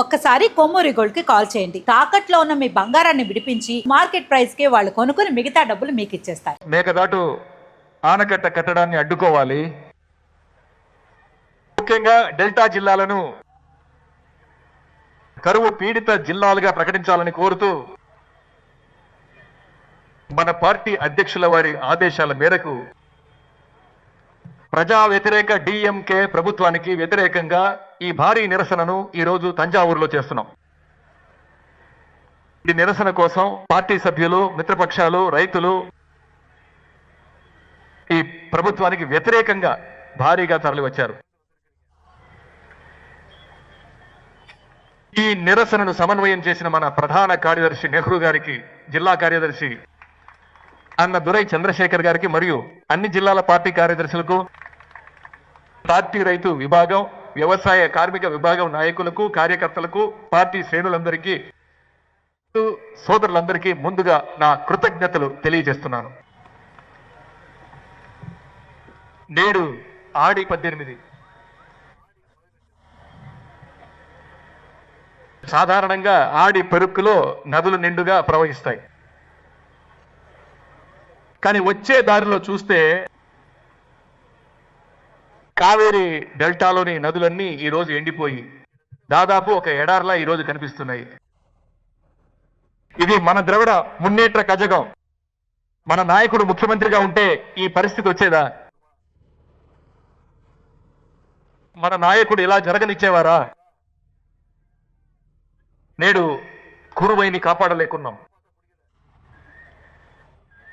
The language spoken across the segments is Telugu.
ఒక్కసారి కొమ్మూరి గోల్డ్ కి కాల్ చేయండి. తాకట్లో ఉన్న మీ బంగారాన్ని విడిపించి మార్కెట్ ప్రైస్ కి వాళ్ళు కొనుక్కుని మిగతా డబ్బులు మీకు ఇచ్చేస్తారు. మేకదాటు ఆనకట్ట కట్టడాన్ని అడ్డుకోవాలి. ముఖ్యంగా డెల్టా జిల్లాలను కరువు పీడిత జిల్లాలుగా ప్రకటించాలని కోరుతూ మన పార్టీ అధ్యక్షుల వారి ఆదేశాల మేరకు ప్రజా వ్యతిరేక డిఎంకే ప్రభుత్వానికి వ్యతిరేకంగా ఈ భారీ నిరసనను ఈరోజు తంజావూరులో చేస్తున్నాం. ఈ నిరసన కోసం పార్టీ సభ్యులు, మిత్రపక్షాలు, రైతులు ఈ ప్రభుత్వానికి వ్యతిరేకంగా భారీగా తరలివచ్చారు. ఈ నిరసనను సమన్వయం చేసిన మన ప్రధాన కార్యదర్శి నెహ్రూ గారికి, జిల్లా కార్యదర్శి అన్న దురై చంద్రశేఖర్ గారికి మరియు అన్ని జిల్లాల పార్టీ కార్యదర్శులకు, పార్టీ రైతు విభాగం, వ్యవసాయ కార్మిక విభాగం నాయకులకు, కార్యకర్తలకు, పార్టీ శ్రేణులందరికీ, సోదరులందరికీ ముందుగా నా కృతజ్ఞతలు తెలియజేస్తున్నాను. నేడు ఆడి 18 సాధారణంగా ఆడి పెరుక్కులో నదులు నిండుగా ప్రవహిస్తాయి. కానీ వచ్చే దారిలో చూస్తే కావేరీ డెల్టాలోని నదులన్నీ ఈరోజు ఎండిపోయి దాదాపు ఒక ఎడార్లా ఈరోజు కనిపిస్తున్నాయి. ఇది మన ద్రవిడ మున్నేట్ర కజగం. మన నాయకుడు ముఖ్యమంత్రిగా ఉంటే ఈ పరిస్థితి వచ్చేదా? మన నాయకుడు ఇలా జరగనిచ్చేవారా? నేడు కురువైని కాపాడలేకున్నాం.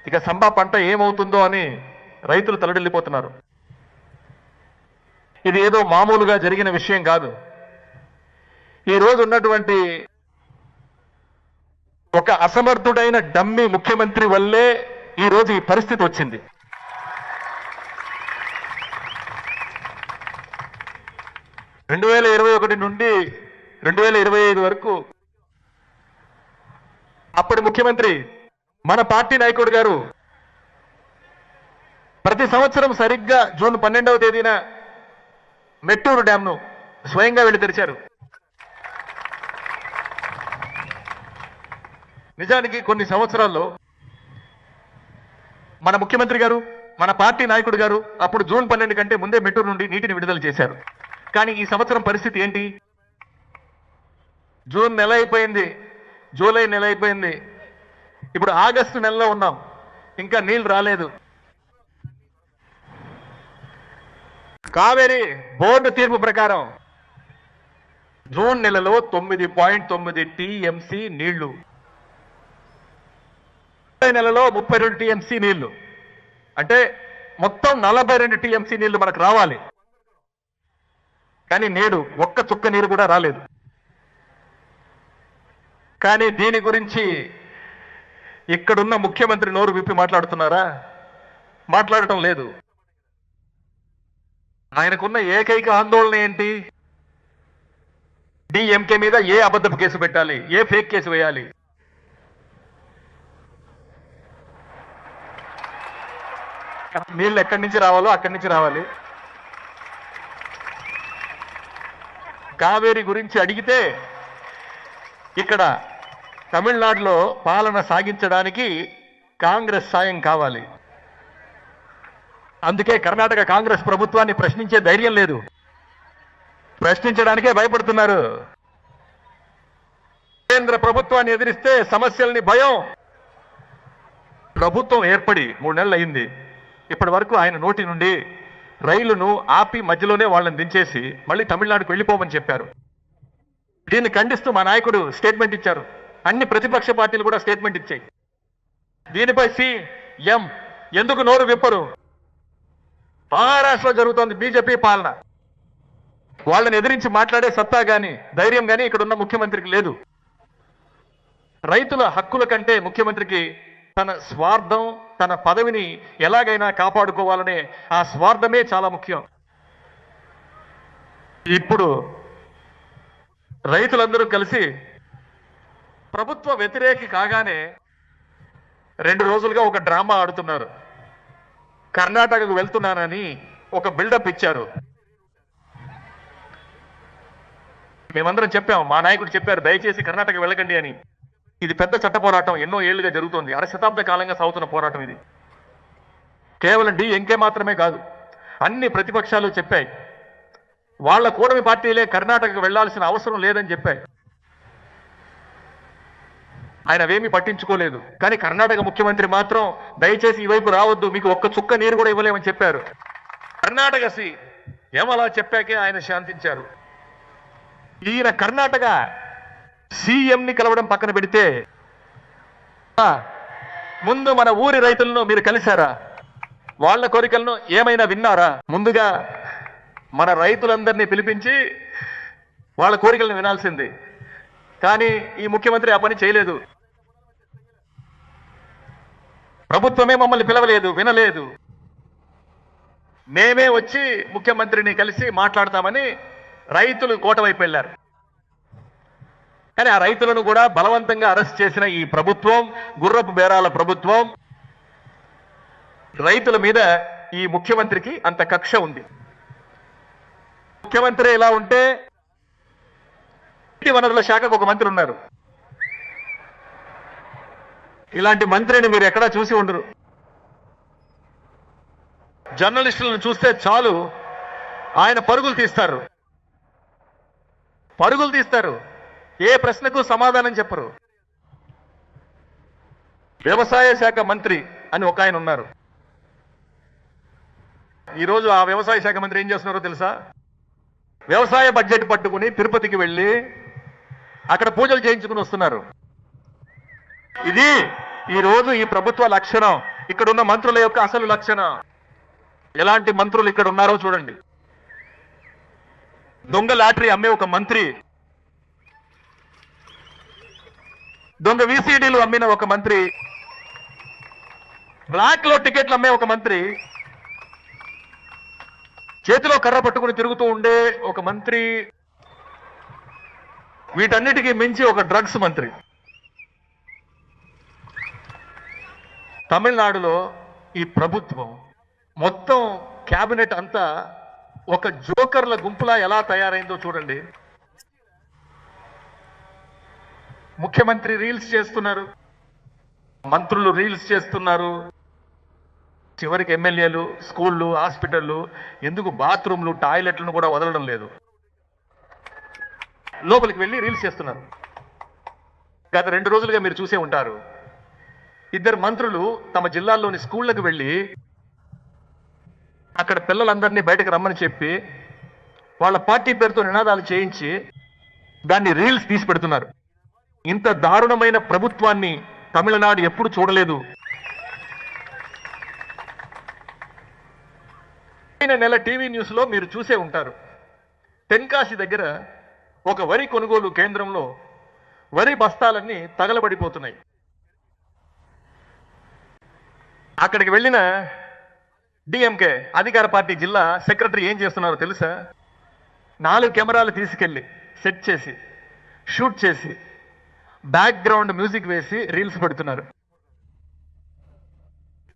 ఇక సంబా పంట ఏమవుతుందో అని రైతులు తలడిల్లిపోతున్నారు. ఇది ఏదో మామూలుగా జరిగిన విషయం కాదు. ఈ రోజు ఉన్నటువంటి ఒక అసమర్థుడైన డమ్మి ముఖ్యమంత్రి వల్లే ఈ రోజు ఈ పరిస్థితి వచ్చింది. రెండు 2021 నుండి 2025 వరకు అప్పటి ముఖ్యమంత్రి మన పార్టీ నాయకుడు గారు ప్రతి సంవత్సరం సరిగ్గా జూన్ 12వ తేదీన మెట్టూరు డ్యాంను స్వయంగా వెళ్లి తెరిచారు. నిజానికి కొన్ని సంవత్సరాల్లో మన ముఖ్యమంత్రి గారు, మన పార్టీ నాయకుడు గారు అప్పుడు జూన్ 12 కంటే ముందే మెట్టూరు నుండి నీటిని విడుదల చేశారు. కానీ ఈ సంవత్సరం పరిస్థితి ఏంటి? జూన్ నెల అయిపోయింది, జూలై నెల అయిపోయింది, ఇప్పుడు ఆగస్టు నెలలో ఉన్నాం, ఇంకా నీళ్లు రాలేదు. కావేరీ బోర్డు తీర్పు ప్రకారం జూన్ నెలలో 9.9 టీఎంసీ నీళ్లు, జూలై నెలలో 32 టీఎంసీ నీళ్లు, అంటే మొత్తం 42 టీఎంసీ నీళ్లు మనకు రావాలి. కానీ నేడు ఒక్క చుక్క నీరు కూడా రాలేదు. కానీ దీని గురించి ఇక్కడున్న ముఖ్యమంత్రి నోరు విప్పి మాట్లాడుతున్నారా? మాట్లాడటం లేదు. ఆయనకున్న ఏకైక ఆందోళన ఏంటి? డిఎంకే మీద ఏ అబద్ధపు కేసు పెట్టాలి, ఏ ఫేక్ కేసు వేయాలి. నీళ్ళు ఎక్కడి నుంచి రావాలో అక్కడి నుంచి రావాలి. కావేరీ గురించి అడిగితే ఇక్కడ తమిళనాడులో పాలన సాగించడానికి కాంగ్రెస్ సాయం కావాలి. అందుకే కర్ణాటక కాంగ్రెస్ ప్రభుత్వాన్ని ప్రశ్నించే ధైర్యం లేదు, ప్రశ్నించడానికే భయపడుతున్నారు. కేంద్ర ప్రభుత్వాన్ని ఎదిరిస్తే సమస్యల్ని భయం. ప్రభుత్వం ఏర్పడి 3 నెలలు అయింది. ఇప్పటి వరకు ఆయన నోటి నుండి రైలును ఆపి మధ్యలోనే వాళ్ళని దించేసి మళ్ళీ తమిళనాడుకు వెళ్ళిపోమని చెప్పారు. దీన్ని ఖండిస్తూ మా నాయకుడు స్టేట్మెంట్ ఇచ్చారు. అన్ని ప్రతిపక్ష పార్టీలు కూడా స్టేట్మెంట్ ఇచ్చాయి. దీనిపై సీఎం ఎందుకు నోరు విప్పరు? మహారాష్ట్రలో జరుగుతోంది బీజేపీ పాలన. వాళ్ళని ఎదిరించి మాట్లాడే సత్తా గాని ధైర్యం గాని ఇక్కడ ఉన్న ముఖ్యమంత్రికి లేదు. రైతుల హక్కుల కంటే ముఖ్యమంత్రికి తన స్వార్థం, తన పదవిని ఎలాగైనా కాపాడుకోవాలనే ఆ స్వార్థమే చాలా ముఖ్యం. ఇప్పుడు రైతులందరూ కలిసి ప్రభుత్వ వ్యతిరేకి కాగానే 2 రోజులుగా ఒక డ్రామా ఆడుతున్నారు. కర్ణాటకకు వెళ్తున్నానని ఒక బిల్డప్ ఇచ్చారు. మేమందరం చెప్పాం, మా నాయకుడు చెప్పారు దయచేసి కర్ణాటక వెళ్ళకండి అని. ఇది పెద్ద చట్ట పోరాటం, ఎన్నో ఏళ్లుగా జరుగుతోంది, అర శతాబ్ద కాలంగా సాగుతున్న పోరాటం ఇది. కేవలం ఎంకే మాత్రమే కాదు, అన్ని ప్రతిపక్షాలు చెప్పాయి. వాళ్ళ కూటమి పార్టీలే కర్ణాటకకు వెళ్లాల్సిన అవసరం లేదని చెప్పాయి. ఆయన అవేమీ పట్టించుకోలేదు. కానీ కర్ణాటక ముఖ్యమంత్రి మాత్రం దయచేసి ఈ వైపు రావద్దు, మీకు ఒక్క చుక్క నీరు కూడా ఇవ్వలేమని చెప్పారు. కర్ణాటక ఏమలా చెప్పాకే ఆయన శాంతించారు. ఈయన కర్ణాటక సీఎంని కలవడం పక్కన పెడితే ముందు మన ఊరి రైతులను మీరు కలిశారా? వాళ్ళ కోరికలను ఏమైనా విన్నారా? ముందుగా మన రైతులందరినీ పిలిపించి వాళ్ళ కోరికలను వినాల్సింది. కానీ ఈ ముఖ్యమంత్రి ఆ పని చేయలేదు. ప్రభుత్వమే మమ్మల్ని పిలవలేదు, వినలేదు. మేమే వచ్చి ముఖ్యమంత్రిని కలిసి మాట్లాడతామని రైతులు కోట వైపు వెళ్ళారు. కానీ ఆ రైతులను కూడా బలవంతంగా అరెస్ట్ చేసిన ఈ ప్రభుత్వం, గుర్రపు బేరాల ప్రభుత్వం, రైతుల మీద ఈ ముఖ్యమంత్రికి అంత కక్ష ఉంది. ముఖ్యమంత్రి ఇలా ఉంటే నీటి వనరుల శాఖకు ఒక మంత్రి ఉన్నారు. ఇలాంటి మంత్రిని మీరు ఎక్కడా చూసి ఉండరు. జర్నలిస్టులను చూస్తే చాలు ఆయన పరుగులు తీస్తారు, ఏ ప్రశ్నకు సమాధానం చెప్పరు. వ్యవసాయ శాఖ మంత్రి అని ఒక ఆయన ఉన్నారు. ఈరోజు ఆ వ్యవసాయ శాఖ మంత్రి ఏం చేస్తున్నారో తెలుసా? వ్యవసాయ బడ్జెట్ పట్టుకుని తిరుపతికి వెళ్ళి అక్కడ పూజలు చేయించుకుని వస్తున్నారు. ఇది ఈరోజు ఈ ప్రభుత్వ లక్షణం, ఇక్కడ ఉన్న మంత్రుల యొక్క అసలు లక్షణం. ఎలాంటి మంత్రులు ఇక్కడ ఉన్నారో చూడండి. దొంగ లాటరీ అమ్మే ఒక మంత్రి, దొంగ విసిడీలు అమ్మిన ఒక మంత్రి, బ్లాక్ లో టికెట్లు అమ్మే ఒక మంత్రి, చేతిలో కర్ర పట్టుకుని తిరుగుతూ ఉండే ఒక మంత్రి, వీటన్నిటికీ మించి ఒక డ్రగ్స్ మంత్రి. తమిళనాడులో ఈ ప్రభుత్వం మొత్తం క్యాబినెట్ అంతా ఒక జోకర్ల గుంపులా ఎలా తయారైందో చూడండి. ముఖ్యమంత్రి రీల్స్ చేస్తున్నారు, మంత్రులు రీల్స్ చేస్తున్నారు, చివరికి ఎమ్మెల్యేలు స్కూళ్ళు, హాస్పిటళ్ళు, ఎందుకు బాత్రూమ్లు, టాయిలెట్లను కూడా వదలడం లేదు, లోపలికి వెళ్ళి రీల్స్ చేస్తున్నారు. గత 2 రోజులుగా మీరు చూసే ఉంటారు, ఇద్దరు మంత్రులు తమ జిల్లాల్లోని స్కూళ్లకు వెళ్ళి అక్కడ పిల్లలందరినీ బయటకు రమ్మని చెప్పి వాళ్ళ పార్టీ పేరుతో నినాదాలు చేయించి దాన్ని రీల్స్ తీసి పెడుతున్నారు. ఇంత దారుణమైన ప్రభుత్వాన్ని తమిళనాడు ఎప్పుడు చూడలేదు. నెల టీవీ న్యూస్ లో మీరు చూసే ఉంటారు, తెన్కాశి దగ్గర ఒక వరి కొనుగోలు కేంద్రంలో వరి బస్తాలన్నీ తగలబడిపోతున్నాయి. అక్కడికి వెళ్ళిన డిఎంకే అధికార పార్టీ జిల్లా సెక్రటరీ ఏం చేస్తున్నారో తెలుసా? 4 కెమెరాలు తీసుకెళ్లి సెట్ చేసి, షూట్ చేసి, బ్యాక్గ్రౌండ్ మ్యూజిక్ వేసి రీల్స్ పెడుతున్నారు.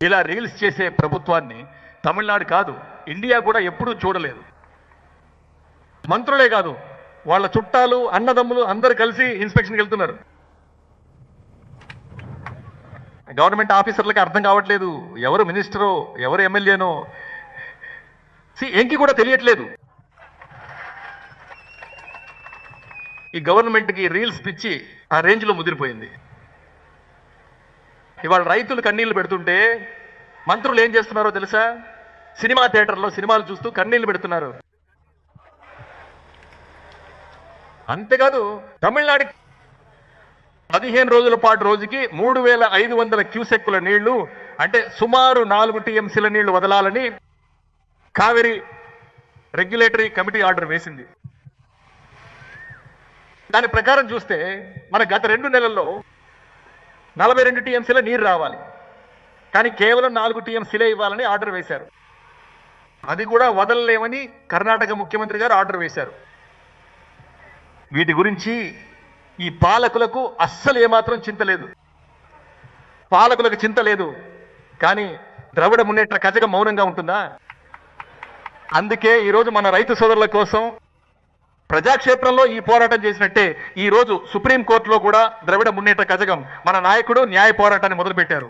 ఇలా రీల్స్ చేసే ప్రభుత్వాన్ని తమిళనాడు కాదు, ఇండియా కూడా ఎప్పుడూ చూడలేదు. మంత్రులే కాదు, వాళ్ళ చుట్టాలు, అన్నదమ్ములు అందరు కలిసి ఇన్స్పెక్షన్కి వెళ్తున్నారు. గవర్నమెంట్ ఆఫీసర్లకి అర్థం కావట్లేదు ఎవరు మినిస్టరో ఎవరు ఎమ్మెల్యేనో, ఎంకి కూడా తెలియట్లేదు. ఈ గవర్నమెంట్కి రీల్స్ పిచ్చి ఆ రేంజ్లో ముదిరిపోయింది. ఇవాళ రైతులు కన్నీళ్లు పెడుతుంటే మంత్రులు ఏం చేస్తున్నారో తెలుసా? సినిమా థియేటర్లో సినిమాలు చూస్తూ కన్నీళ్లు పెడుతున్నారు. అంతేకాదు, తమిళనాడు 15 రోజుల పాటు రోజుకి 3500 క్యూసెక్కుల నీళ్లు, అంటే సుమారు 4 టీఎంసీల నీళ్లు వదలాలని కావేరీ రెగ్యులేటరీ కమిటీ ఆర్డర్ వేసింది. దాని ప్రకారం చూస్తే మన గత 2 నెలల్లో 42 టీఎంసీల నీరు రావాలి, కానీ కేవలం 4 టీఎంసీలే ఇవ్వాలని ఆర్డర్ వేశారు. అది కూడా వదలలేమని కర్ణాటక ముఖ్యమంత్రి గారు ఆర్డర్ వేశారు. వీటి గురించి ఈ పాలకులకు అస్సలు ఏమాత్రం చింత లేదు. పాలకులకు చింత లేదు, కానీ ద్రవిడ మున్నేట్ర కజగం మౌనంగా ఉంటుందా? అందుకే ఈరోజు మన రైతు సోదరుల కోసం ప్రజాక్షేత్రంలో ఈ పోరాటం చేసినట్టే ఈ రోజు సుప్రీంకోర్టులో కూడా ద్రవిడ మున్నేట్ర కజగం మన నాయకుడు న్యాయ పోరాటాన్ని మొదలుపెట్టారు.